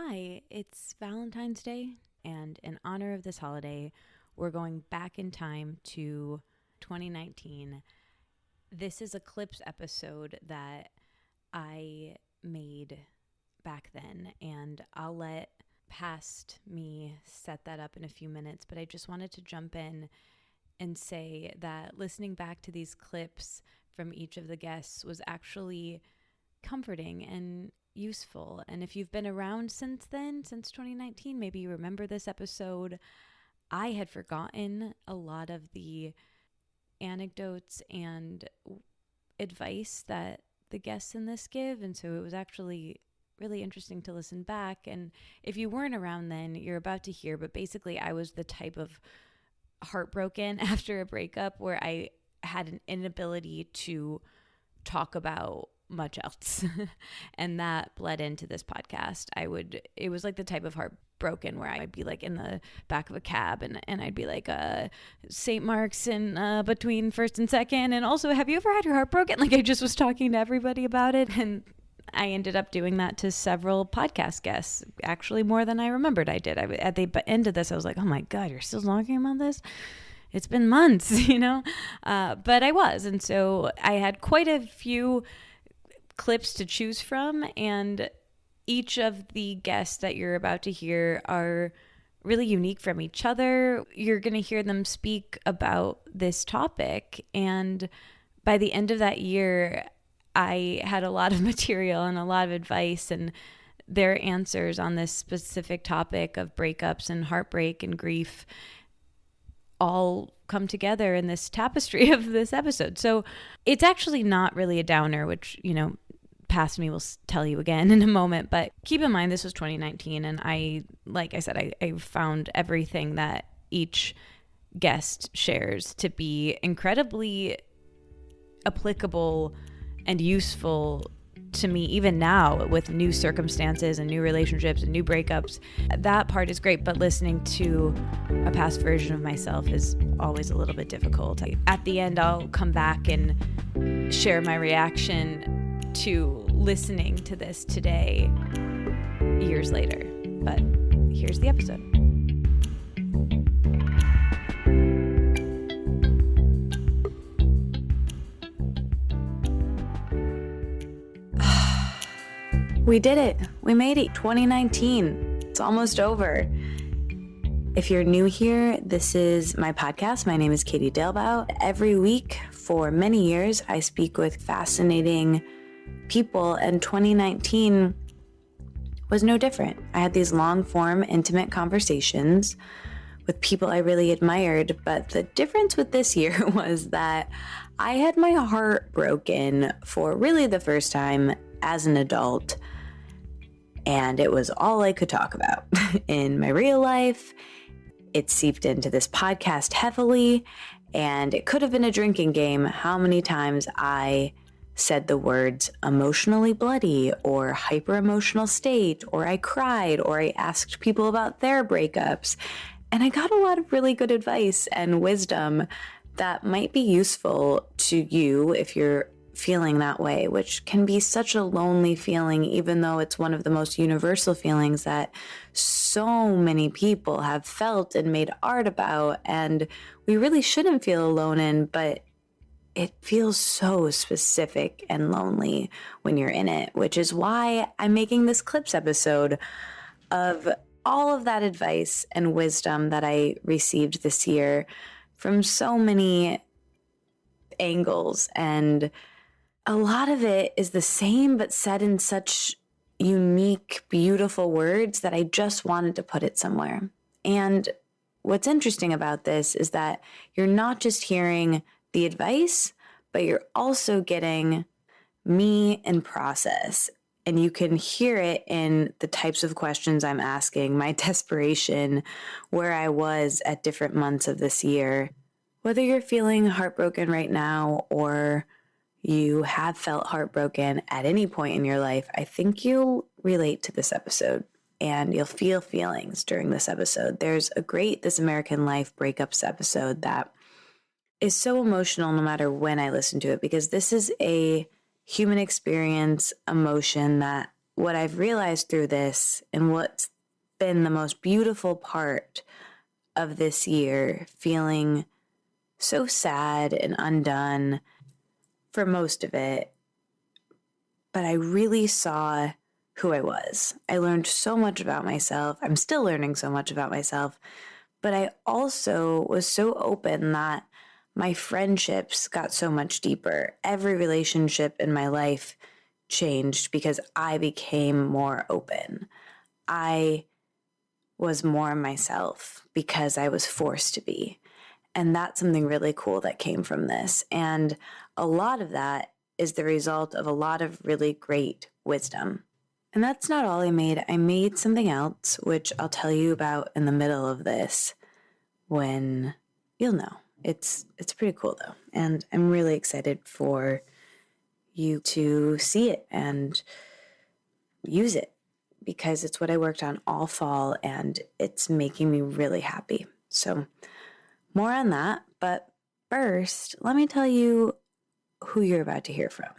Hi, it's Valentine's Day, and in honor of this holiday, we're going back in time to 2019. This is a clips episode that I made back then, and I'll let past me set that up in a few minutes, but I just wanted to jump in and say that listening back to these clips from each of the guests was actually comforting and useful. And if you've been around since then, since 2019, maybe you remember this episode. I had forgotten a lot of the anecdotes and advice that the guests in this give. And so it was actually really interesting to listen back. And if you weren't around then, you're about to hear. But basically, I was the type of heartbroken after a breakup where I had an inability to talk about much else. And that bled into this podcast. It was like the type of heartbroken where I'd be like in the back of a cab and I'd be like, St. Mark's and between first and second. And also, have you ever had your heart broken? Like I just was talking to everybody about it. And I ended up doing that to several podcast guests, actually more than I remembered I did. At the end of this, I was like, oh my God, you're still talking about this? It's been months, but I was. And so I had quite a few clips to choose from, and each of the guests that you're about to hear are really unique from each other. You're going to hear them speak about this topic, and by the end of that year, I had a lot of material and a lot of advice, and their answers on this specific topic of breakups and heartbreak and grief all come together in this tapestry of this episode. So it's actually not really a downer, which, past me will tell you again in a moment. But keep in mind, this was 2019. And like I said, I found everything that each guest shares to be incredibly applicable and useful to me even now with new circumstances and new relationships and new breakups. That part is great, but listening to a past version of myself is always a little bit difficult. At the end, I'll come back and share my reaction to listening to this today years later. But here's the episode. We did it. We made it. 2019. It's almost over. If you're new here, this is my podcast. My name is Katie Dalebout. Every week for many years, I speak with fascinating people, and 2019 was no different. I had these long-form, intimate conversations with people I really admired, but the difference with this year was that I had my heart broken for really the first time as an adult. And it was all I could talk about in my real life. It seeped into this podcast heavily, and it could have been a drinking game how many times I said the words emotionally bloody or hyper emotional state, or I cried, or I asked people about their breakups. And I got a lot of really good advice and wisdom that might be useful to you if you're feeling that way, which can be such a lonely feeling, even though it's one of the most universal feelings that so many people have felt and made art about, and we really shouldn't feel alone in, but it feels so specific and lonely when you're in it, which is why I'm making this clips episode of all of that advice and wisdom that I received this year from so many angles. And a lot of it is the same, but said in such unique, beautiful words that I just wanted to put it somewhere. And what's interesting about this is that you're not just hearing the advice, but you're also getting me in process. And you can hear it in the types of questions I'm asking, my desperation, where I was at different months of this year. Whether you're feeling heartbroken right now or you have felt heartbroken at any point in your life, I think you'll relate to this episode and you'll feel feelings during this episode. There's a great This American Life breakups episode that is so emotional no matter when I listen to it, because this is a human experience emotion that what I've realized through this, and what's been the most beautiful part of this year, feeling so sad and undone for most of it, but I really saw who I was. I learned so much about myself. I'm still learning so much about myself, but I also was so open that my friendships got so much deeper. Every relationship in my life changed because I became more open. I was more myself because I was forced to be. And that's something really cool that came from this. And a lot of that is the result of a lot of really great wisdom. And that's not all I made. I made something else, which I'll tell you about in the middle of this when you'll know. It's pretty cool though. And I'm really excited for you to see it and use it because it's what I worked on all fall and it's making me really happy. So more on that, but first, let me tell you who you're about to hear from.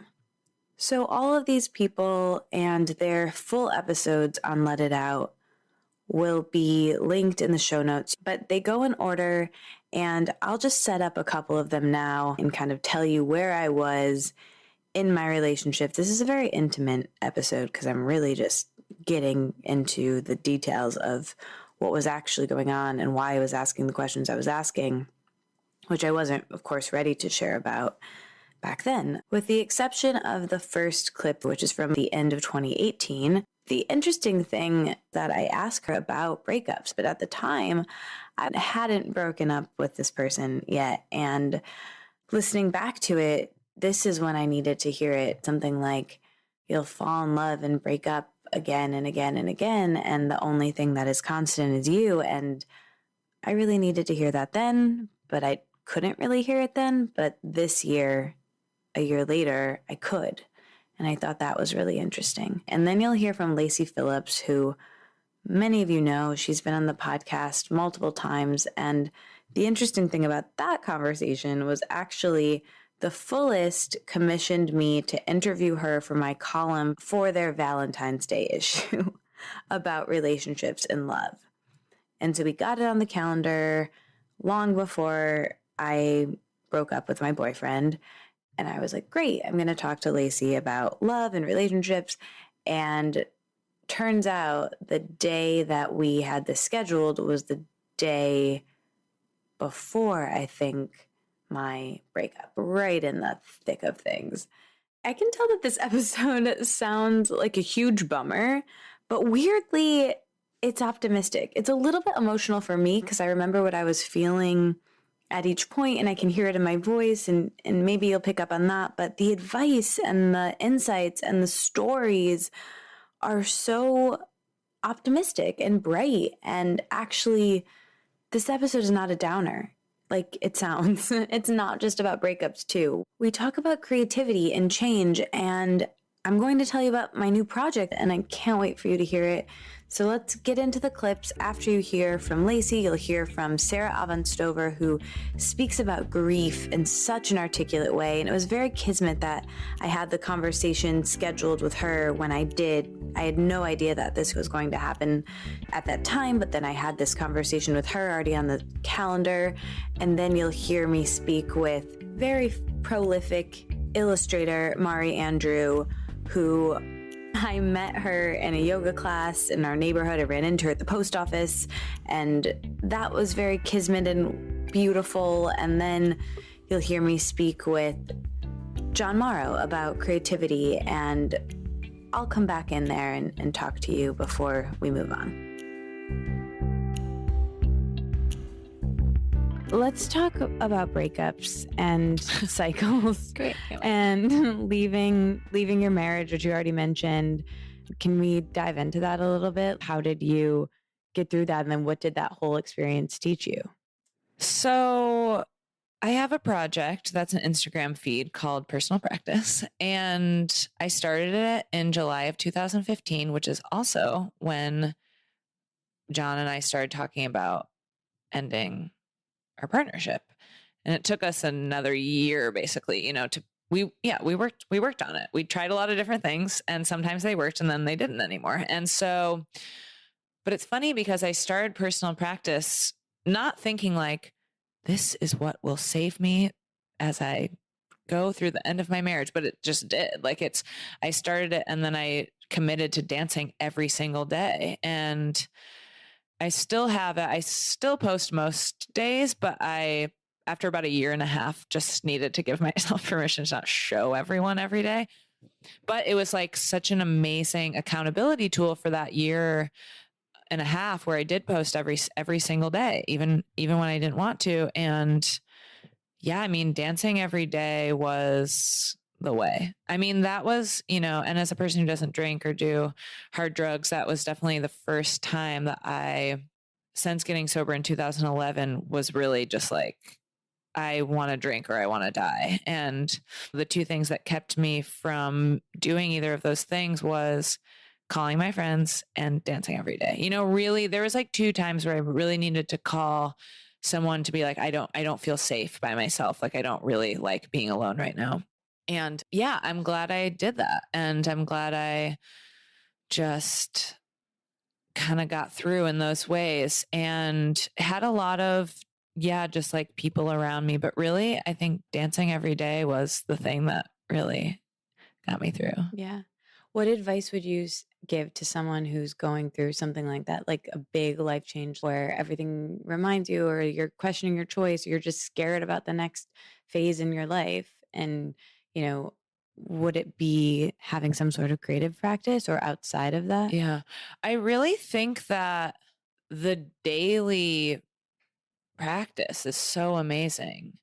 So all of these people and their full episodes on Let It Out will be linked in the show notes, but they go in order, and I'll just set up a couple of them now and kind of tell you where I was in my relationship. This is a very intimate episode because I'm really just getting into the details of what was actually going on and why I was asking the questions I was asking, which I wasn't, of course, ready to share about back then. With the exception of the first clip, which is from the end of 2018, the interesting thing that I asked her about breakups, but at the time, I hadn't broken up with this person yet. And listening back to it, this is when I needed to hear it. Something like, you'll fall in love and break up again and again and again, and the only thing that is constant is you. And I really needed to hear that then, but I couldn't really hear it then. But this year, a year later, I could. And I thought that was really interesting. And then you'll hear from Lacy Phillips, who many of you know. She's been on the podcast multiple times. And the interesting thing about that conversation was actually the Fullest commissioned me to interview her for my column for their Valentine's Day issue about relationships and love. And so we got it on the calendar long before I broke up with my boyfriend. And I was like, great, I'm going to talk to Lacy about love and relationships. And turns out the day that we had this scheduled was the day before, I think, my breakup, right in the thick of things. I can tell that this episode sounds like a huge bummer, but weirdly, it's optimistic. It's a little bit emotional for me because I remember what I was feeling at each point, and I can hear it in my voice, and maybe you'll pick up on that. But the advice and the insights and the stories are so optimistic and bright. And actually, this episode is not a downer like it sounds. It's not just about breakups too. We talk about creativity and change, and I'm going to tell you about my new project, and I can't wait for you to hear it. So let's get into the clips. After you hear from Lacy, you'll hear from Sara Avant Stover, who speaks about grief in such an articulate way. And it was very kismet that I had the conversation scheduled with her when I did. I had no idea that this was going to happen at that time, but then I had this conversation with her already on the calendar. And then you'll hear me speak with very prolific illustrator Mari Andrew, who I met her in a yoga class in our neighborhood. I ran into her at the post office, and that was very kismet and beautiful. And then you'll hear me speak with John Morrow about creativity, and I'll come back in there and talk to you before we move on. Let's talk about breakups and cycles. Great. And leaving your marriage, which you already mentioned. Can we dive into that a little bit? How did you get through that? And then what did that whole experience teach you? So I have a project that's an Instagram feed called Personal Practice. And I started it in July of 2015, which is also when John and I started talking about ending our partnership. And it took us another year, basically, to we worked on it. We tried a lot of different things, and sometimes they worked and then they didn't anymore. And so, but it's funny because I started personal practice not thinking like, this is what will save me as I go through the end of my marriage, but it just did. Like I started it and then I committed to dancing every single day. And I still have it. I still post most days, but after about a year and a half, just needed to give myself permission to not show everyone every day. But it was like such an amazing accountability tool for that year and a half where I did post every single day, even when I didn't want to. And yeah, I mean, dancing every day was the way. I mean, that was, and as a person who doesn't drink or do hard drugs, that was definitely the first time that since getting sober in 2011, was really just like, I want to drink or I want to die. And the two things that kept me from doing either of those things was calling my friends and dancing every day. Really, there was like 2 times where I really needed to call someone to be like, I don't feel safe by myself. Like, I don't really like being alone right now. And yeah, I'm glad I did that. And I'm glad I just kind of got through in those ways and had a lot of, just like people around me. But really, I think dancing every day was the thing that really got me through. Yeah. What advice would you give to someone who's going through something like that, like a big life change where everything reminds you, or you're questioning your choice, or you're just scared about the next phase in your life? And, would it be having some sort of creative practice or outside of that? Yeah. I really think that the daily practice is so amazing.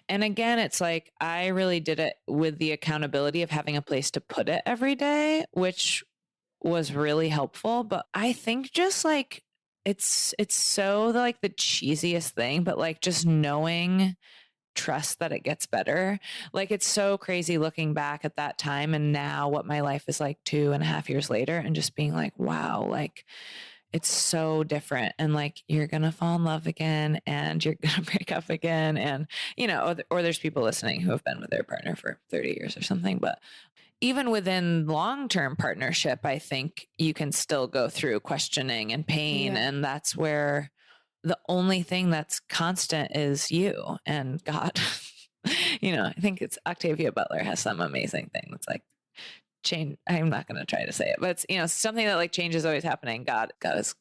And again, it's like, I really did it with the accountability of having a place to put it every day, which was really helpful. But I think just like, it's so like the cheesiest thing, but like just knowing, trust that it gets better. Like, it's so crazy looking back at that time and now what my life is like 2.5 years later, and just being like, wow, like it's so different. And like, you're going to fall in love again and you're going to break up again. And, or there's people listening who have been with their partner for 30 years or something. But even within long-term partnership, I think you can still go through questioning and pain. Yeah. And that's where the only thing that's constant is you and God. I think it's Octavia Butler has some amazing thing that's like, change. I'm not going to try to say it, but it's, something that like change is always happening. God's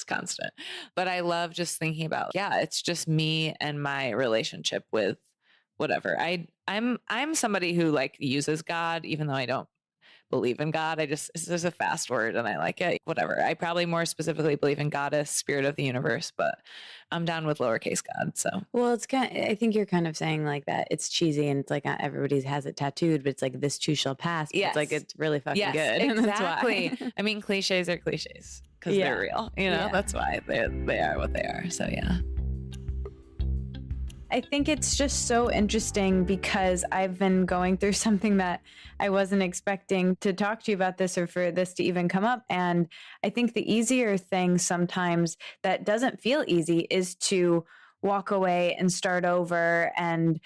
constant. But I love just thinking about, it's just me and my relationship with whatever. I'm somebody who like uses God, even though I don't believe in God. It's just a fast word and I like it. Whatever. I probably more specifically believe in Goddess, spirit of the universe, but I'm down with lowercase God. So, well, I think you're kind of saying like that it's cheesy and it's like not everybody has it tattooed, but it's like this too shall pass. Yes. It's like, it's really fucking good. Exactly. I mean, cliches are cliches because they're real, that's why they are what they are. So yeah. I think it's just so interesting because I've been going through something that I wasn't expecting to talk to you about this or for this to even come up. And I think the easier thing sometimes that doesn't feel easy is to walk away and start over and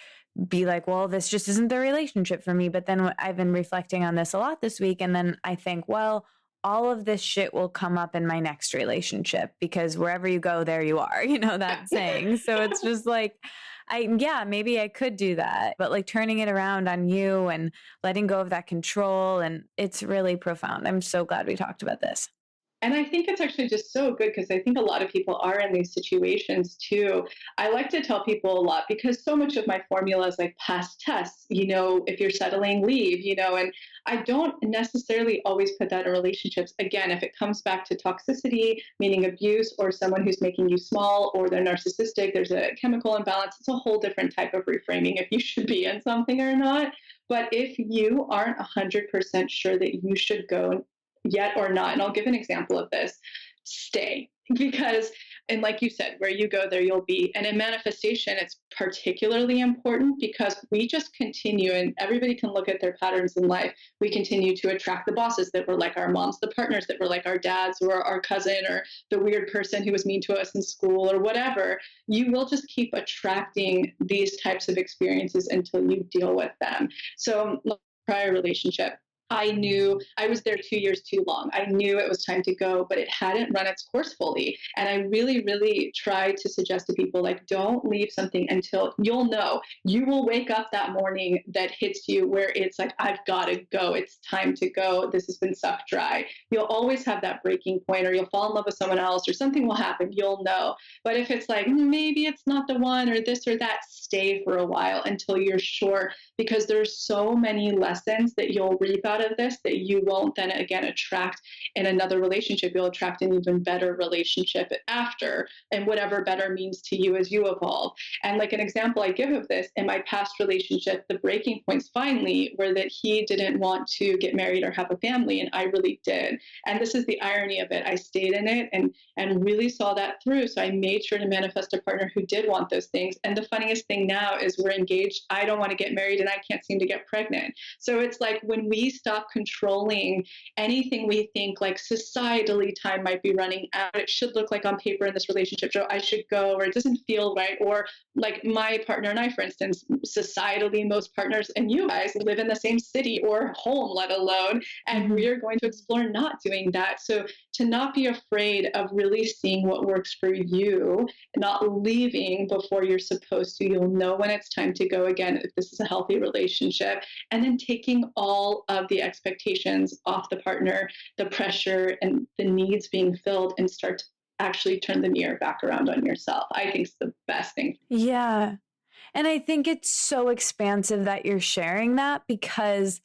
be like, well, this just isn't the relationship for me. But then I've been reflecting on this a lot this week. And then I think, well, all of this shit will come up in my next relationship because wherever you go, there you are, that saying. So it's just like, maybe I could do that, but like turning it around on you and letting go of that control. And it's really profound. I'm so glad we talked about this. And I think it's actually just so good because I think a lot of people are in these situations too. I like to tell people a lot because so much of my formula is like past tests, if you're settling, leave, and I don't necessarily always put that in relationships. Again, if it comes back to toxicity, meaning abuse, or someone who's making you small, or they're narcissistic, there's a chemical imbalance. It's a whole different type of reframing if you should be in something or not. But if you aren't 100% sure that you should go yet or not, and I'll give an example of this, stay. Because And like you said, where you go, there you'll be. And in manifestation, it's particularly important because we just continue, and everybody can look at their patterns in life. We continue to attract the bosses that were like our moms, the partners that were like our dads or our cousin, or the weird person who was mean to us in school or whatever. You will just keep attracting these types of experiences until you deal with them. So, prior relationship, I knew I was there 2 years too long. I knew it was time to go, but it hadn't run its course fully. And I really, really tried to suggest to people, like, don't leave something until you'll know. You will wake up that morning that hits you where it's like, I've got to go. It's time to go. This has been sucked dry. You'll always have that breaking point, or you'll fall in love with someone else, or something will happen. You'll know. But if it's like, maybe it's not the one, or this or that, stay for a while until you're sure, because there's so many lessons that you'll reap out of this that you won't then again attract in another relationship. You'll attract an even better relationship after, and whatever better means to you as you evolve. And like an example I give of this, in my past relationship, the breaking points finally were that he didn't want to get married or have a family, and I really did. And this is the irony of it. I stayed in it and really saw that through. So I made sure to manifest a partner who did want those things. And the funniest thing now is we're engaged. I don't want to get married, and I can't seem to get pregnant. So it's like when we stop controlling anything we think like societally time might be running out, it should look like on paper in this relationship, so I should go, or it doesn't feel right, or like my partner and I, for instance, societally, most partners and you guys live in the same city or home, let alone, and we're going to explore not doing that. So to not be afraid of really seeing what works for you, not leaving before you're supposed to. You'll know when it's time to go again, if this is a healthy relationship, and then taking all of the expectations off the partner, the pressure and the needs being filled, and start to actually turn the mirror back around on yourself. I think it's the best thing. Yeah. And I think it's so expansive that you're sharing that, because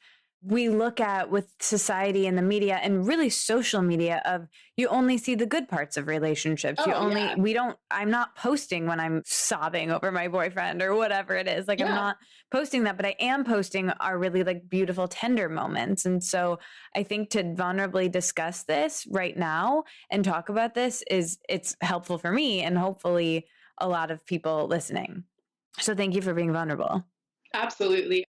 we look at with society and the media and really social media of you only see the good parts of relationships. I'm not posting when I'm sobbing over my boyfriend or whatever it is. Like I'm not posting that, but I am posting our really like beautiful, tender moments. And so I think to vulnerably discuss this right now and talk about this it's helpful for me and hopefully a lot of people listening. So thank you for being vulnerable. Absolutely.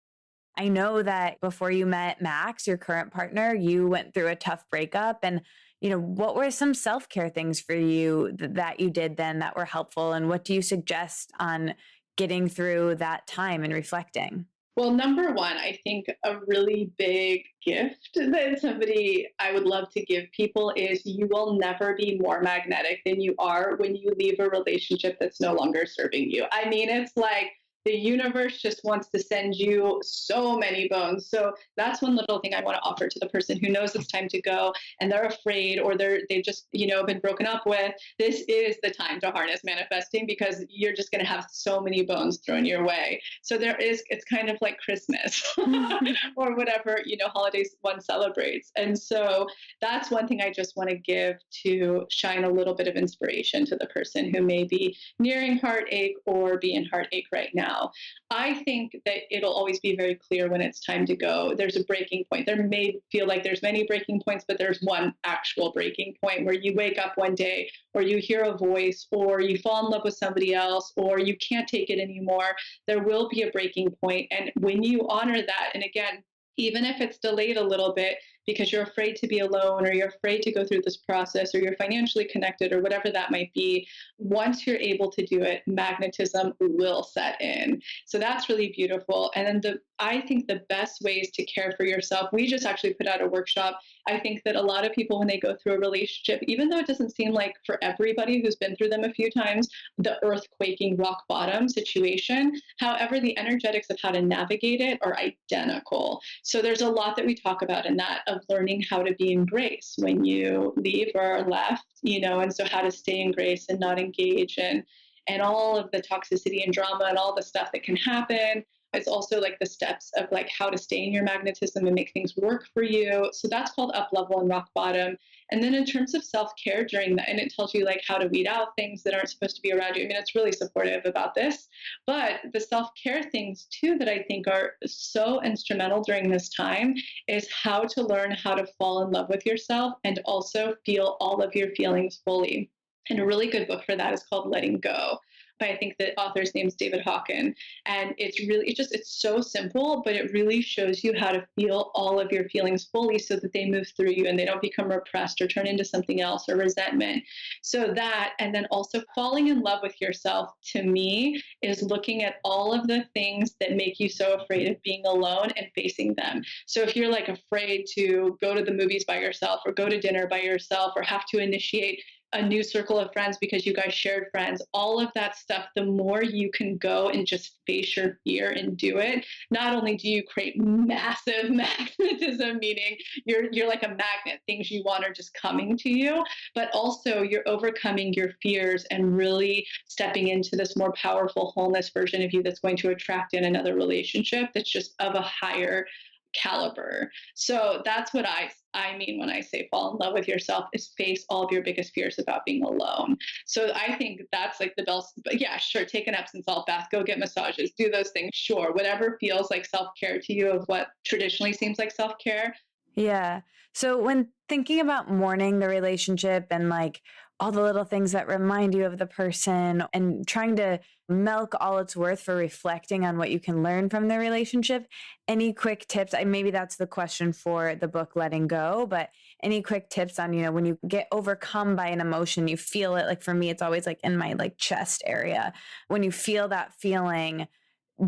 I know that before you met Max, your current partner, you went through a tough breakup. And, what were some self-care things for you that you did then that were helpful? And what do you suggest on getting through that time and reflecting? Well, number one, I think a really big gift that somebody I would love to give people is you will never be more magnetic than you are when you leave a relationship that's no longer serving you. I mean, it's like the universe just wants to send you so many bones. So that's one little thing I want to offer to the person who knows it's time to go and they're afraid, or they've just, been broken up with. This is the time to harness manifesting, because you're just going to have so many bones thrown your way. So it's kind of like Christmas or whatever, holidays one celebrates. And so that's one thing I just want to give to shine a little bit of inspiration to the person who may be nearing heartache or be in heartache right now. I think that it'll always be very clear when it's time to go. There's a breaking point. There may feel like there's many breaking points, but there's one actual breaking point where you wake up one day, or you hear a voice, or you fall in love with somebody else, or you can't take it anymore. There will be a breaking point. And when you honor that, and again, even if it's delayed a little bit because you're afraid to be alone, or you're afraid to go through this process, or you're financially connected, or whatever that might be, once you're able to do it, magnetism will set in. So that's really beautiful. And then I think the best ways to care for yourself, we just actually put out a workshop. I think that a lot of people, when they go through a relationship, even though it doesn't seem like for everybody who's been through them a few times, the earthquaking rock bottom situation, however, the energetics of how to navigate it are identical. So there's a lot that we talk about in that, of learning how to be in grace when you leave or are left, and so how to stay in grace and not engage and all of the toxicity and drama and all the stuff that can happen. It's also like the steps of like how to stay in your magnetism and make things work for you. So that's called up level and rock bottom. And then in terms of self-care during that, and it tells you like how to weed out things that aren't supposed to be around you. I mean, it's really supportive about this, but the self-care things too that I think are so instrumental during this time is how to learn how to fall in love with yourself and also feel all of your feelings fully. And a really good book for that is called Letting Go. But I think the author's name is David Hawken. And it's so simple, but it really shows you how to feel all of your feelings fully so that they move through you and they don't become repressed or turn into something else or resentment. So that, and then also falling in love with yourself, to me, is looking at all of the things that make you so afraid of being alone and facing them. So if you're like afraid to go to the movies by yourself or go to dinner by yourself or have to initiate a new circle of friends because you guys shared friends, all of that stuff, the more you can go and just face your fear and do it, not only do you create massive magnetism, meaning you're like a magnet, things you want are just coming to you, but also you're overcoming your fears and really stepping into this more powerful wholeness version of you that's going to attract in another relationship that's just of a higher caliber. So that's what I mean when I say fall in love with yourself, is face all of your biggest fears about being alone. So I think that's like the best. But yeah, sure, take an Epsom salt bath, go get massages, do those things. Sure, whatever feels like self-care to you, of what traditionally seems like self-care. Yeah. So when thinking about mourning the relationship and like all the little things that remind you of the person and trying to milk all it's worth for reflecting on what you can learn from the relationship, any quick tips? Maybe that's the question for the book Letting Go, but any quick tips on, when you get overcome by an emotion, you feel it. Like for me, it's always like in my like chest area. When you feel that feeling,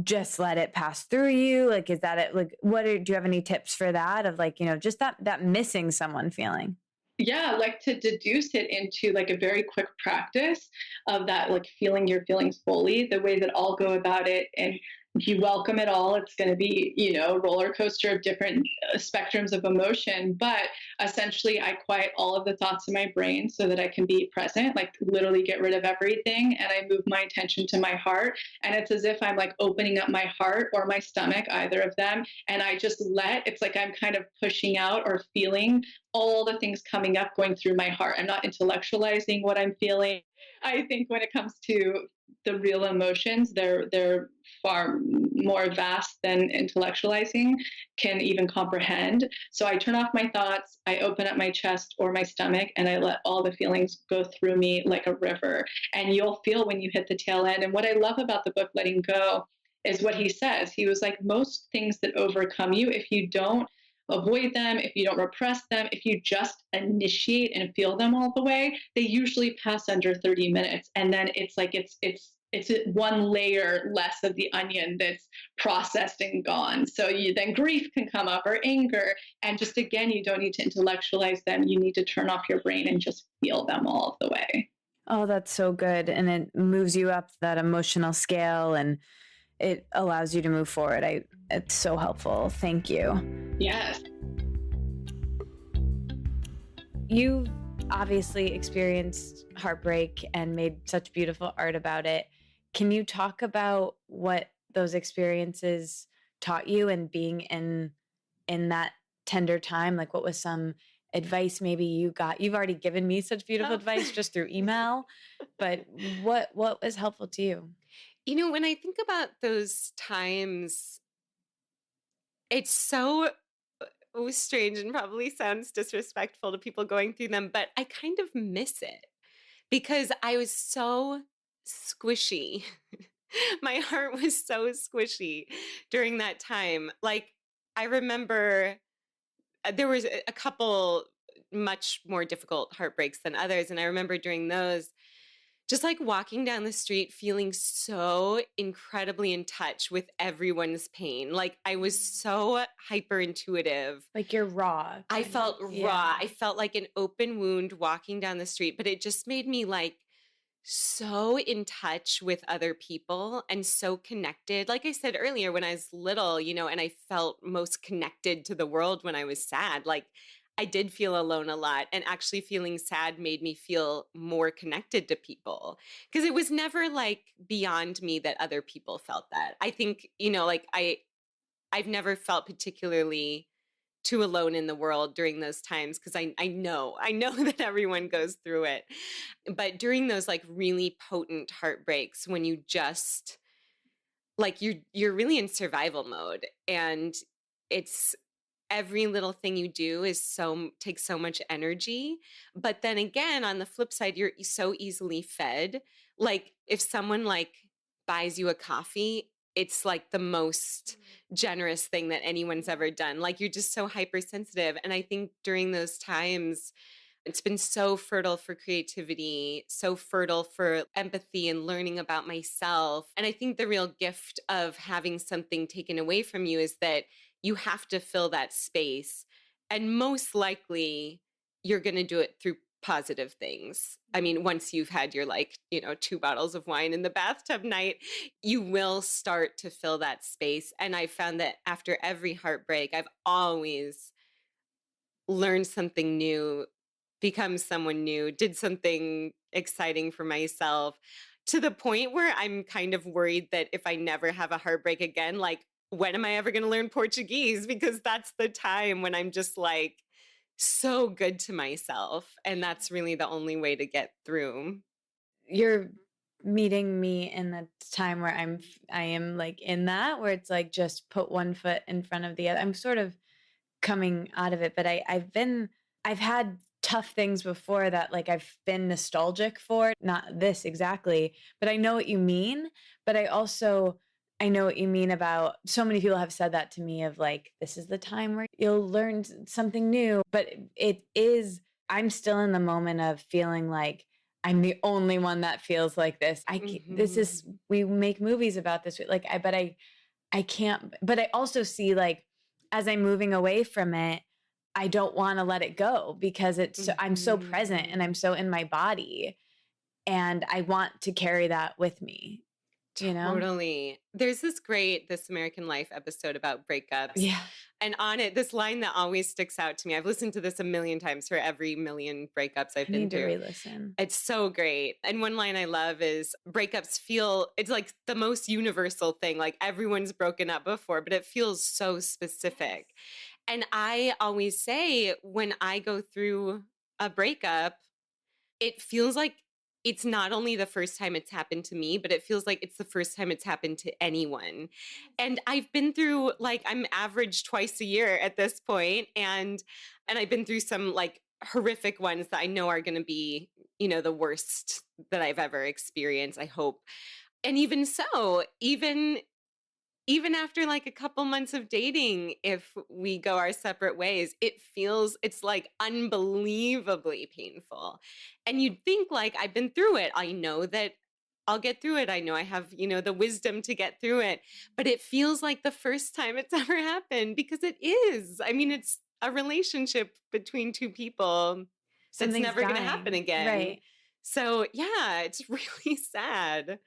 just let it pass through you. Like, is that it? Like, do you have any tips for that, of like, just that missing someone feeling? Yeah, like to deduce it into like a very quick practice of that, like feeling your feelings fully, the way that I'll go about it. And you welcome it all. It's going to be, a roller coaster of different spectrums of emotion. But essentially, I quiet all of the thoughts in my brain so that I can be present, like literally get rid of everything. And I move my attention to my heart. And it's as if I'm like opening up my heart or my stomach, either of them. And I just it's like I'm kind of pushing out or feeling all the things coming up, going through my heart. I'm not intellectualizing what I'm feeling. I think when it comes to the real emotions, they're far more vast than intellectualizing can even comprehend. So I turn off my thoughts, I open up my chest or my stomach, and I let all the feelings go through me like a river. And you'll feel when you hit the tail end. And what I love about the book Letting Go is what he says. He was like, most things that overcome you, if you don't avoid them, if you don't repress them, if you just initiate and feel them all the way, they usually pass under 30 minutes. And then it's like it's one layer less of the onion that's processed and gone. So then grief can come up, or anger. And just again, you don't need to intellectualize them. You need to turn off your brain and just feel them all the way. Oh, that's so good. And it moves you up that emotional scale and it allows you to move forward. It's so helpful. Thank you. Yes. You obviously experienced heartbreak and made such beautiful art about it. Can you talk about what those experiences taught you, and being in that tender time? Like, what was some advice maybe you got? You've already given me such beautiful advice just through email, but what was helpful to you? When I think about those times, it's so strange and probably sounds disrespectful to people going through them, but I kind of miss it because I was so squishy. My heart was so squishy during that time. Like, I remember there was a couple much more difficult heartbreaks than others. And I remember during those, just like walking down the street, feeling so incredibly in touch with everyone's pain. Like, I was so hyper intuitive. Like, you're raw. I felt raw. I felt like an open wound walking down the street, but it just made me like so in touch with other people and so connected. Like I said earlier, when I was little, and I felt most connected to the world when I was sad. Like, I did feel alone a lot, and actually feeling sad made me feel more connected to people, because it was never like beyond me that other people felt that. I think, like I've never felt particularly too alone in the world during those times, because I know that everyone goes through it. But during those like really potent heartbreaks, when you just like you're really in survival mode, and every little thing you do takes so much energy. But then again, on the flip side, you're so easily fed. Like if someone like buys you a coffee, it's like the most generous thing that anyone's ever done. Like you're just so hypersensitive. And I think during those times, it's been so fertile for creativity, so fertile for empathy and learning about myself. And I think the real gift of having something taken away from you is that you have to fill that space. And most likely, you're going to do it through positive things. I mean, once you've had your 2 bottles of wine in the bathtub night, you will start to fill that space. And I found that after every heartbreak, I've always learned something new, become someone new, did something exciting for myself, to the point where I'm kind of worried that if I never have a heartbreak again, like, when am I ever going to learn Portuguese? Because that's the time when I'm just like so good to myself. And that's really the only way to get through. You're meeting me in the time where I am like in that, where it's like just put one foot in front of the other. I'm sort of coming out of it, but I've had tough things before that like I've been nostalgic for, not this exactly, but I know what you mean. But I know what you mean about, so many people have said that to me, of like, this is the time where you'll learn something new. But I'm still in the moment of feeling like I'm the only one that feels like this. We make movies about this. Like, I can't, but I also see like, as I'm moving away from it, I don't want to let it go because I'm so present and I'm so in my body, and I want to carry that with me. You know? Totally. There's this American Life episode about breakups. Yeah. And on it, this line that always sticks out to me, I've listened to this a million times for every million breakups I've been through. I need to re-listen. It's so great. And one line I love is, breakups it's like the most universal thing. Like everyone's broken up before, but it feels so specific. And I always say, when I go through a breakup, it feels like it's not only the first time it's happened to me, but it feels like it's the first time it's happened to anyone. And I've been through, like, I'm average twice a year at this point, and I've been through some like horrific ones that I know are going to be, the worst that I've ever experienced, I hope. And even so, even after like a couple months of dating, if we go our separate ways, it's like unbelievably painful. And you'd think, like, I've been through it, I know that I'll get through it, I know I have, the wisdom to get through it. But it feels like the first time it's ever happened, because it is. I mean, it's a relationship between two people that's never going to happen again. Right. So yeah, it's really sad.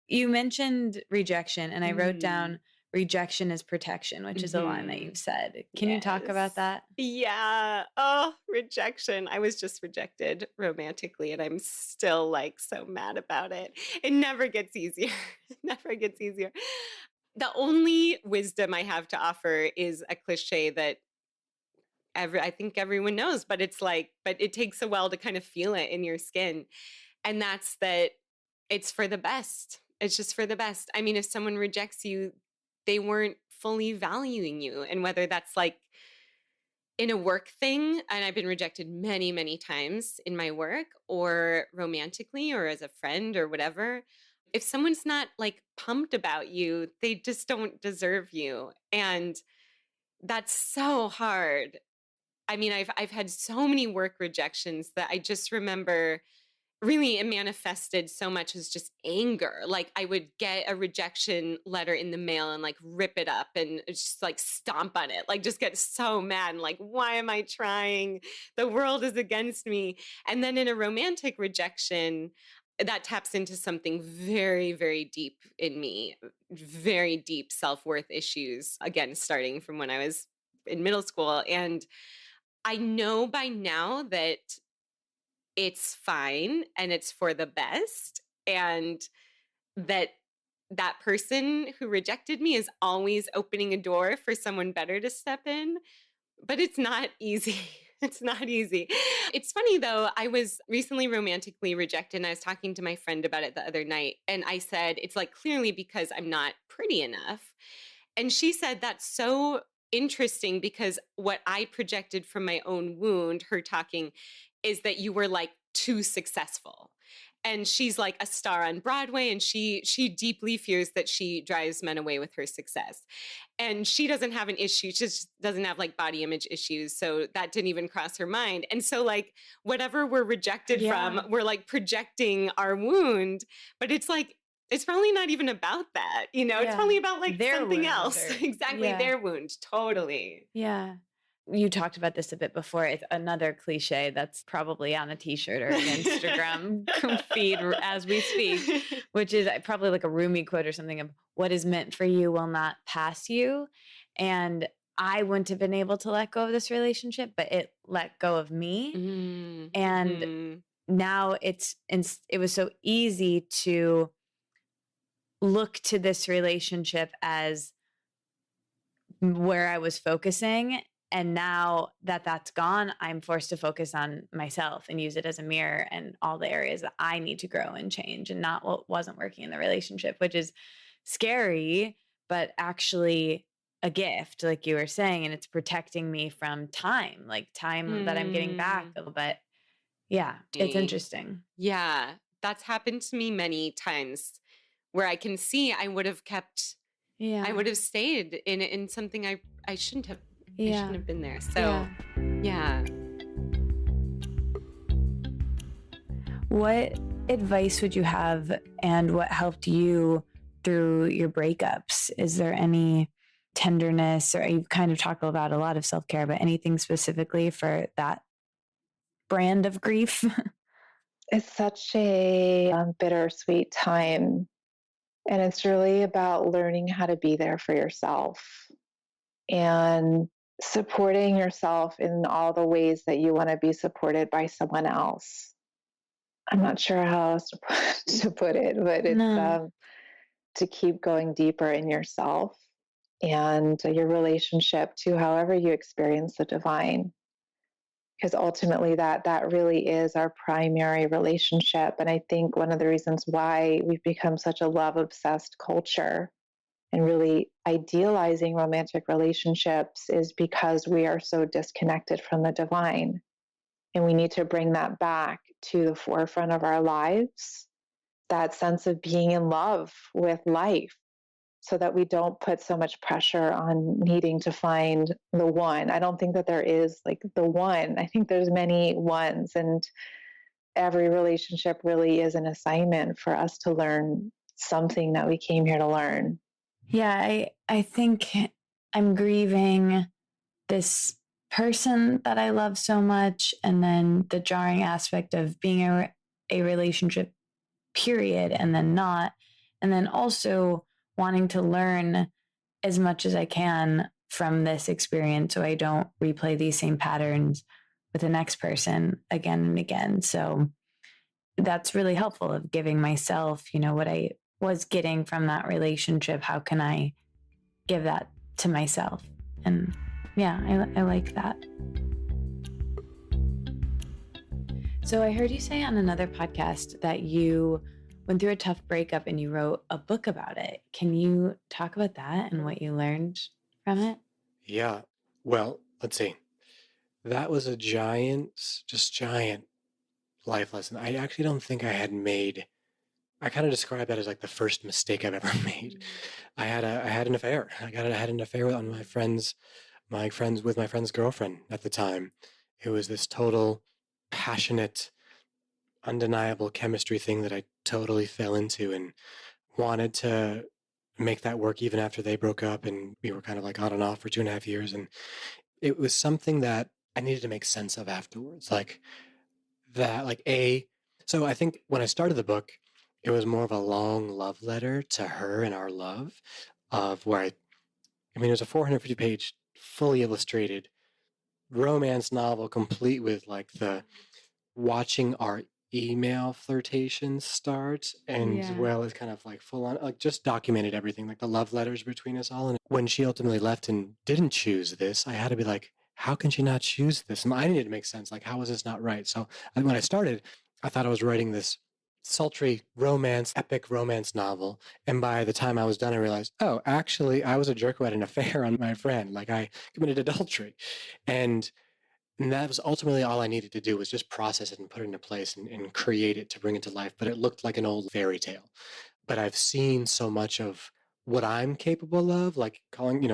You mentioned rejection, and I wrote down, rejection is protection, which is a line that you've said. Can you talk about that? Yeah. Oh, rejection. I was just rejected romantically, and I'm still like so mad about it. It never gets easier. It never gets easier. The only wisdom I have to offer is a cliche that I think everyone knows, but it takes a while to kind of feel it in your skin. And that's that it's for the best. It's just for the best. I mean, if someone rejects you, they weren't fully valuing you. And whether that's like in a work thing, and I've been rejected many, many times in my work, or romantically, or as a friend, or whatever. If someone's not like pumped about you, they just don't deserve you. And that's so hard. I mean, I've had so many work rejections that I just remember, really, it manifested so much as just anger. Like, I would get a rejection letter in the mail and like rip it up and just like stomp on it, like just get so mad and like, why am I trying? The world is against me. And then in a romantic rejection, that taps into something very, very deep in me, very deep self-worth issues, again, starting from when I was in middle school. And I know by now that it's fine and it's for the best, and that person who rejected me is always opening a door for someone better to step in. But it's not easy. It's not easy. It's funny though, I was recently romantically rejected, and I was talking to my friend about it the other night, and I said, it's like clearly because I'm not pretty enough. And she said, that's so interesting because what I projected from my own wound, her talking, is that you were like too successful. And she's like a star on Broadway, and she deeply fears that she drives men away with her success. And she doesn't have an issue, she just doesn't have like body image issues. So that didn't even cross her mind. And so like whatever we're rejected from, we're like projecting our wound, but it's like, it's probably not even about that, you know, it's probably about like Their something wound else. or- Exactly. Their wound. Totally. Yeah. You talked about this a bit before. It's another cliche that's probably on a t-shirt or an Instagram feed as we speak, which is probably like a Rumi quote or something of what is meant for you will not pass you. And I wouldn't have been able to let go of this relationship, but it let go of me. Mm-hmm. And now it was so easy to look to this relationship as where I was focusing. And now that that's gone, I'm forced to focus on myself and use it as a mirror and all the areas that I need to grow and change and not what wasn't working in the relationship, which is scary, but actually a gift, like you were saying, and it's protecting me from time, like time that I'm getting back. But yeah, it's interesting. Yeah, that's happened to me many times where I can see I would have kept, I would have stayed in something I shouldn't have. I shouldn't have been there. So, yeah. What advice would you have and what helped you through your breakups? Is there any tenderness, or you've kind of talked about a lot of self-care, but anything specifically for that brand of grief? It's such a bittersweet time. And it's really about learning how to be there for yourself and supporting yourself in all the ways that you want to be supported by someone else. I'm not sure how else to put it, but it's to keep going deeper in yourself and your relationship to however you experience the divine. Because ultimately that really is our primary relationship. And I think one of the reasons why we've become such a love-obsessed culture and really idealizing romantic relationships is because we are so disconnected from the divine. And we need to bring that back to the forefront of our lives, that sense of being in love with life, so that we don't put so much pressure on needing to find the one. I don't think that there is like the one. I think there's many ones, and every relationship really is an assignment for us to learn something that we came here to learn. Yeah, I think I'm grieving this person that I love so much, and then the jarring aspect of being a relationship, period, and then not, and then also wanting to learn as much as I can from this experience so I don't replay these same patterns with the next person again and again. So that's really helpful of giving myself, what I was getting from that relationship. How can I give that to myself? And yeah, I like that. So I heard you say on another podcast that you went through a tough breakup and you wrote a book about it. Can you talk about that and what you learned from it? Yeah. Well, let's see. That was a giant life lesson. I actually don't think I had made. I kind of describe that as like the first mistake I've ever made. I had an affair. I had an affair with my friend's girlfriend at the time. It was this total passionate, undeniable chemistry thing that I totally fell into and wanted to make that work even after they broke up, and we were kind of like on and off for 2.5 years. And it was something that I needed to make sense of afterwards. Like that, so I think when I started the book, it was more of a long love letter to her and our love of where I mean, it was a 450-page, fully illustrated romance novel, complete with like the watching our email flirtations start, and well, it's kind of like full on, like just documented everything, like the love letters between us all. And when she ultimately left and didn't choose this, I had to be like, how can she not choose this? And I needed to make sense. Like, how is this not right? So when I started, I thought I was writing this sultry romance, epic romance novel. And by the time I was done, I realized, oh, actually, I was a jerk who had an affair on my friend. Like I committed adultery. And that was ultimately all I needed to do was just process it and put it into place and create it to bring it to life. But it looked like an old fairy tale. But I've seen so much of what I'm capable of, like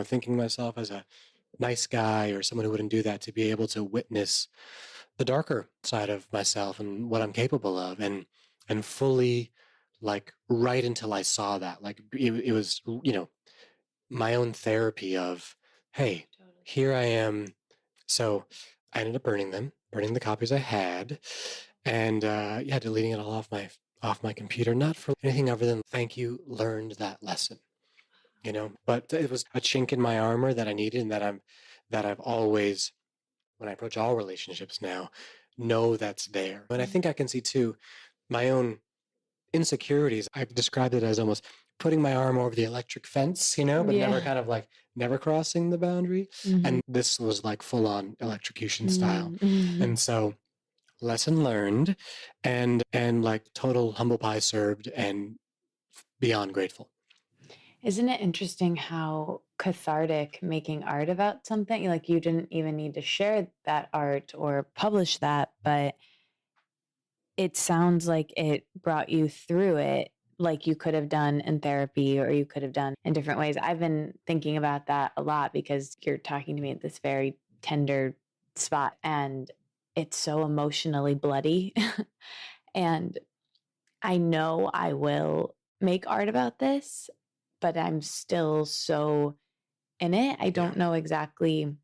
thinking myself as a nice guy or someone who wouldn't do that, to be able to witness the darker side of myself and what I'm capable of, and fully, like, right until I saw that, like it was, my own therapy of, hey, here I am. So I ended up burning the copies I had, and yeah, deleting it all off my computer, not for anything other than thank you, learned that lesson, But it was a chink in my armor that I needed, and that I've always, when I approach all relationships now, know that's there. And I think I can see too my own insecurities. I've described it as almost putting my arm over the electric fence, but never kind of like never crossing the boundary. Mm-hmm. And this was like full on electrocution style. Mm-hmm. And so lesson learned, and like total humble pie served, and beyond grateful. Isn't it interesting how cathartic making art about something, like you didn't even need to share that art or publish that, but it sounds like it brought you through it, like you could have done in therapy or you could have done in different ways. I've been thinking about that a lot because you're talking to me at this very tender spot, and it's so emotionally bloody. And I know I will make art about this, but I'm still so in it. I don't know exactly.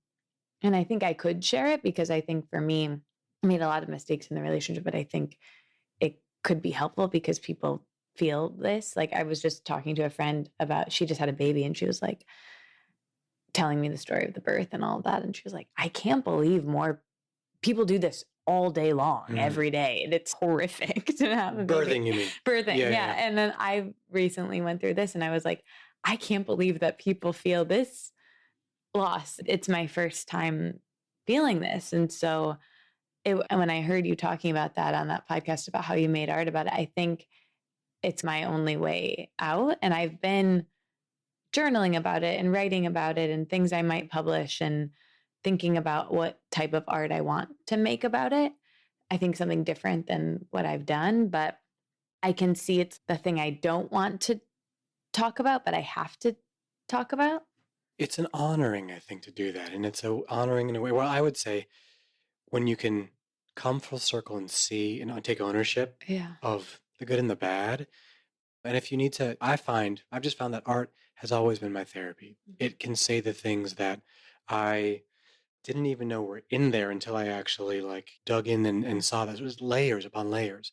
And I think I could share it because I think for me, I made a lot of mistakes in the relationship, but I think it could be helpful because people feel this. Like I was just talking to a friend about, she just had a baby, and she was like telling me the story of the birth and all of that. And she was like, I can't believe more people do this all day long, every day. And it's horrific to have a baby. Birthing, you mean? Birthing, yeah. And then I recently went through this, and I was like, I can't believe that people feel this loss. It's my first time feeling this. And so when I heard you talking about that on that podcast about how you made art about it, I think it's my only way out. And I've been journaling about it and writing about it and things I might publish and thinking about what type of art I want to make about it. I think something different than what I've done, but I can see it's the thing I don't want to talk about, but I have to talk about. It's an honoring, I think, to do that. And it's a honoring in a way. Well, I would say when you can come full circle and see and take ownership of the good and the bad. And if you need to, I've just found that art has always been my therapy. It can say the things that I didn't even know were in there until I actually like dug in and saw that it was layers upon layers.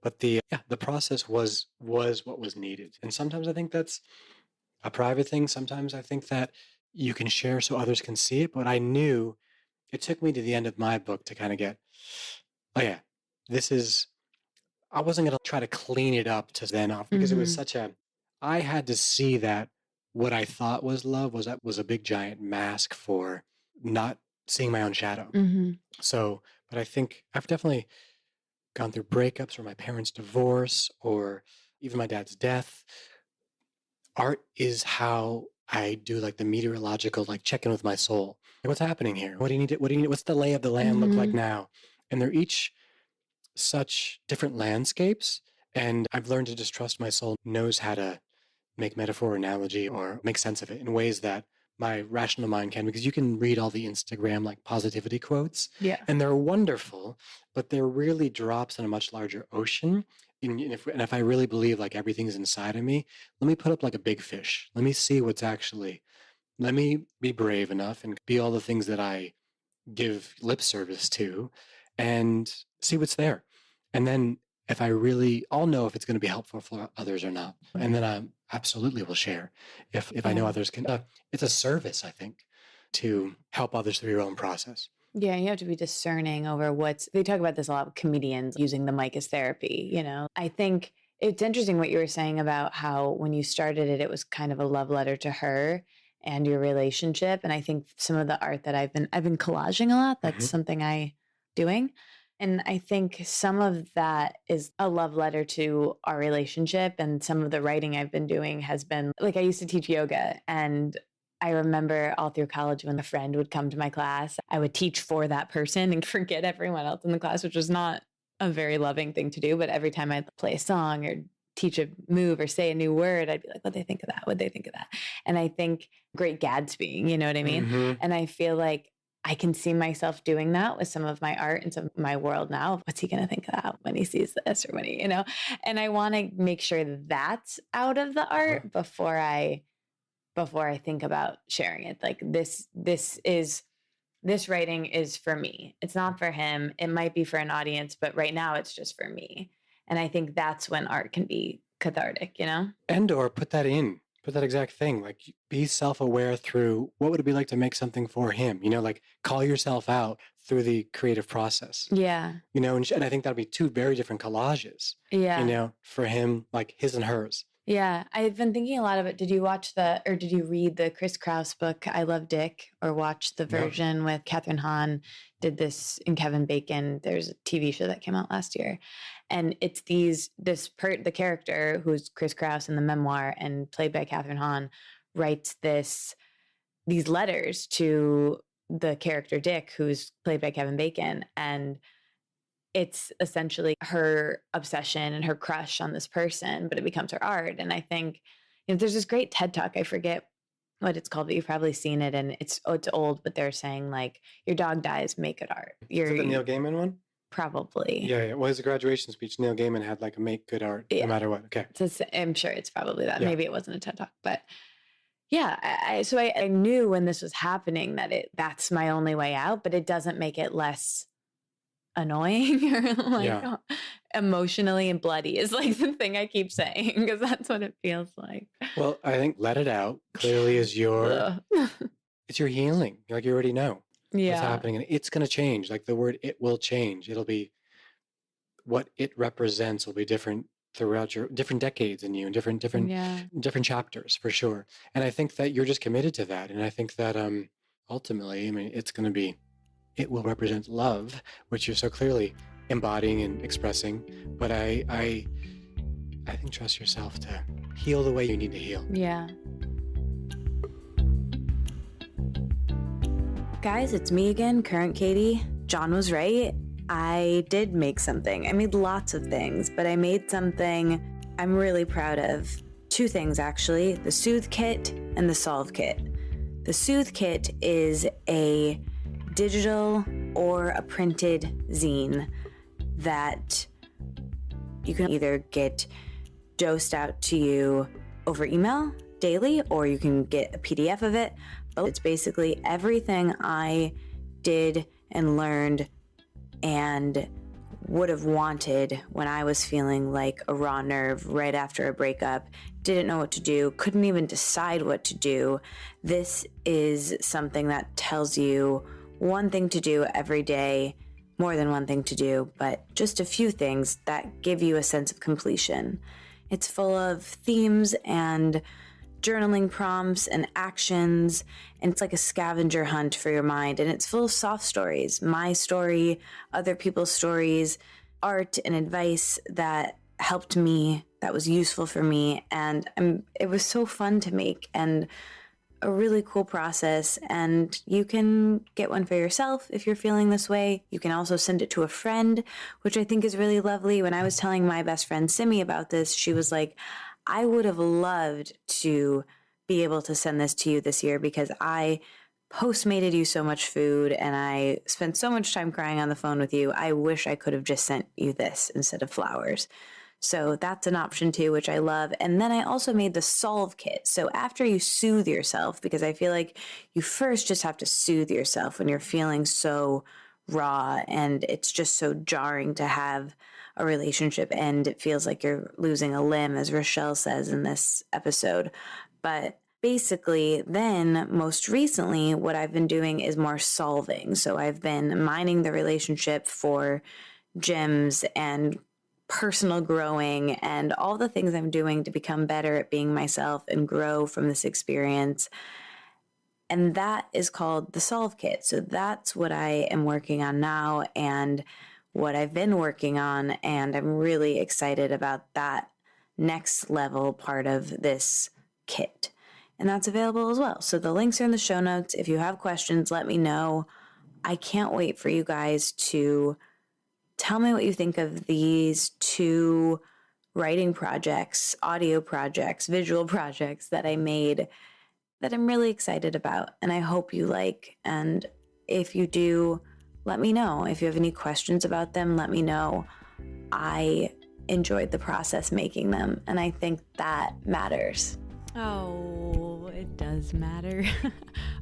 But the process was what was needed. And sometimes I think that's a private thing. Sometimes I think that you can share so others can see it. But I knew it took me to the end of my book to kind of get, oh yeah, I wasn't going to try to clean it up to then off, because it was I had to see that what I thought was love was a big giant mask for not seeing my own shadow. So, but I think I've definitely gone through breakups or my parents' divorce or even my dad's death. Art is how I do like the meteorological, like check in with my soul. Like, what's happening here? What do you need? What's the lay of the land look like now? And they're each such different landscapes. And I've learned to just trust my soul knows how to make metaphor, analogy, or make sense of it in ways that my rational mind can, because you can read all the Instagram like positivity quotes, and they're wonderful, but they're really drops in a much larger ocean. And if I really believe like everything's inside of me, let me put up like a big fish. Let me see what's actually. Let me be brave enough and be all the things that I give lip service to, and see what's there. And then if I'll know if it's going to be helpful for others or not. And then I absolutely will share if I know others can. It's a service, I think, to help others through your own process. Yeah, you have to be discerning over they talk about this a lot with comedians using the mic as therapy, I think it's interesting what you were saying about how when you started it was kind of a love letter to her and your relationship. And I think some of the art that I've been collaging a lot, that's something doing. And I think some of that is a love letter to our relationship. And some of the writing I've been doing has been like, I used to teach yoga, and I remember all through college when a friend would come to my class, I would teach for that person and forget everyone else in the class, which was not a very loving thing to do. But every time I'd play a song or teach a move or say a new word, I'd be like, what'd they think of that? What'd they think of that? And I think Great Gatsby, you know what I mean? Mm-hmm. And I feel like I can see myself doing that with some of my art and some of my world now. What's he going to think of that when he sees this or when he, you know? And I want to make sure that's out of the art before I think about sharing it. Like this writing is for me. It's not for him. It might be for an audience, but right now it's just for me. And I think that's when art can be cathartic, you know? And or put that exact thing, like be self-aware through what would it be like to make something for him, you know, like call yourself out through the creative process. Yeah. You know, and I think that'd be two very different collages. Yeah. You know, for him, like his and hers. Yeah, I've been thinking a lot of it. Did you read the Chris Kraus book, I Love Dick, or watch the version with Catherine Hahn did this and Kevin Bacon? There's a TV show that came out last year. And it's the character who's Chris Kraus in the memoir and played by Catherine Hahn writes these letters to the character Dick, who's played by Kevin Bacon. And it's essentially her obsession and her crush on this person, but it becomes her art. And I think, you know, there's this great TED Talk. I forget what it's called, but you've probably seen it. And it's old, but they're saying like, your dog dies, make it art. Is it the Neil Gaiman one? Probably. Yeah. Well, his graduation speech, Neil Gaiman had like a make good art no matter what. Okay. I'm sure it's probably that. Yeah. Maybe it wasn't a TED Talk, but yeah. So I knew when this was happening that that's my only way out, but it doesn't make it less annoying or like emotionally and bloody is like the thing I keep saying, because that's what it feels like. Well, I think let it out clearly is it's your healing. Like you already know what's happening, and it's going to change. Like the word it will change. It'll be what it represents will be different throughout your different decades in you and different chapters for sure. And I think that you're just committed to that. And I think that ultimately, I mean, it will represent love, which you're so clearly embodying and expressing. But I think trust yourself to heal the way you need to heal. Yeah. Guys, it's me again, Current Katie. John was right. I did make something. I made lots of things, but I made something I'm really proud of. Two things, actually. The Soothe Kit and the Solve Kit. The Soothe Kit is a digital or a printed zine that you can either get dosed out to you over email daily, or you can get a PDF of it. But it's basically everything I did and learned and would have wanted when I was feeling like a raw nerve right after a breakup, didn't know what to do, couldn't even decide what to do. This is something that tells you one thing to do every day, more than one thing to do, but just a few things that give you a sense of completion. It's full of themes and journaling prompts and actions, and it's like a scavenger hunt for your mind. And it's full of soft stories, my story, other people's stories, art and advice that helped me, that was useful for me. And it was so fun to make and a really cool process. And you can get one for yourself if you're feeling this way. You can also send it to a friend, which I think is really lovely. When I was telling my best friend Simi about this, she was like, I would have loved to be able to send this to you this year because I postmated you so much food and I spent so much time crying on the phone with you. I wish I could have just sent you this instead of flowers. So that's an option too, which I love. And then I also made the Solve Kit. So after you soothe yourself, because I feel like you first just have to soothe yourself when you're feeling so raw and it's just so jarring to have a relationship end. It feels like you're losing a limb, as Rachelle says in this episode. But basically, then most recently, what I've been doing is more solving. So I've been mining the relationship for gems and personal growing and all the things I'm doing to become better at being myself and grow from this experience. And that is called the Solve Kit. So that's what I am working on now. And what I've been working on, and I'm really excited about that next level part of this kit. And that's available as well. So the links are in the show notes. If you have questions, let me know. I can't wait for you guys to tell me what you think of these 2 writing projects, audio projects, visual projects that I made that I'm really excited about, and I hope you like. And if you do, let me know. If you have any questions about them, let me know. I enjoyed the process making them, and I think that matters. Oh, it does matter.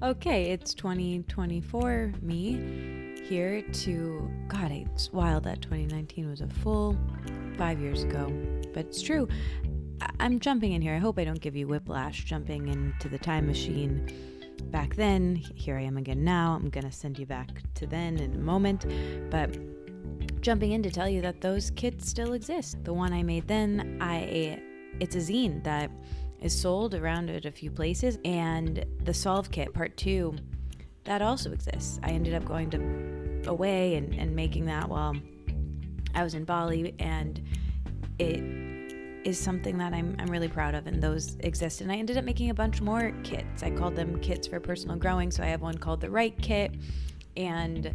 Okay, it's 2024, me here to, God, it's wild that 2019 was a full 5 years ago, but it's true. I'm jumping in here. I hope I don't give you whiplash jumping into the time machine back then. Here I am again now. I'm going to send you back to then in a moment, but jumping in to tell you that those kits still exist. The one I made then, it's a zine that is sold around at a few places, and the Solve Kit Part 2, that also exists. I ended up going away and making that while I was in Bali, and it is something that I'm really proud of, and those exist. And I ended up making a bunch more kits. I called them kits for personal growing. So I have one called the Write Kit, and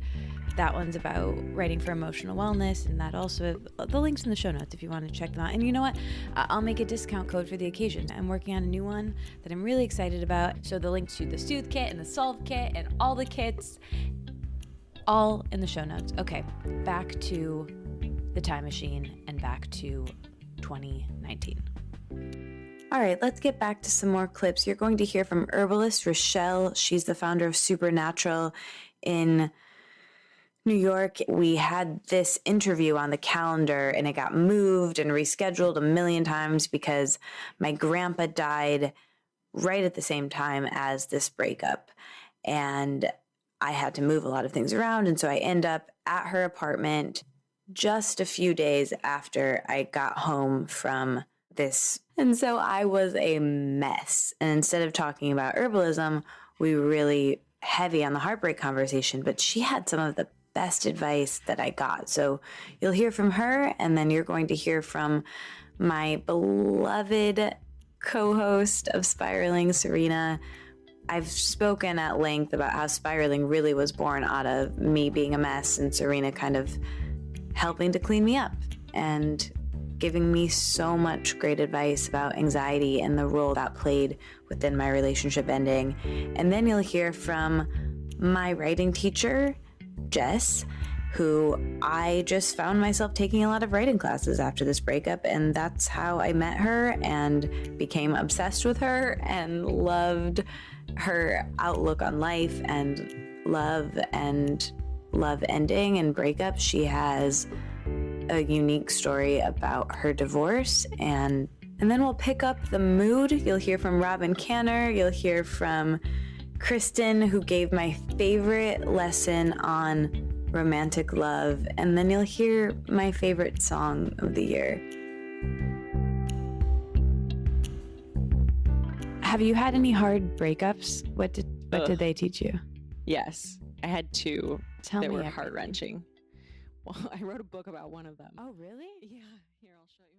that one's about writing for emotional wellness, and that also, the links in the show notes if you want to check them out. And you know what? I'll make a discount code for the occasion. I'm working on a new one that I'm really excited about. So the links to the Soothe Kit and the Solve Kit and all the kits, all in the show notes. Okay, back to the time machine and back to 2019. All right, let's get back to some more clips. You're going to hear from herbalist Rachelle. She's the founder of Supernatural in New York. We had this interview on the calendar and it got moved and rescheduled a million times because my grandpa died right at the same time as this breakup. And I had to move a lot of things around. And so I end up at her apartment just a few days after I got home from this. And so I was a mess. And instead of talking about herbalism, we were really heavy on the heartbreak conversation, but she had some of the best advice that I got. So you'll hear from her, and then you're going to hear from my beloved co-host of Spiraling, Serena. I've spoken at length about how Spiraling really was born out of me being a mess and Serena kind of helping to clean me up and giving me so much great advice about anxiety and the role that played within my relationship ending. And then you'll hear from my writing teacher, Jess, who I just found myself taking a lot of writing classes after this breakup, and that's how I met her and became obsessed with her and loved her outlook on life and love ending and breakup. She has a unique story about her divorce, and then we'll pick up the mood. You'll hear from Robin Canner. You'll hear from Kristen, who gave my favorite lesson on romantic love, and then you'll hear my favorite song of the year. Have you had any hard breakups? What did they teach you? Yes, I had 2 that were everything. heart-wrenching. Well, I wrote a book about one of them. Oh, really? Yeah, here, I'll show you.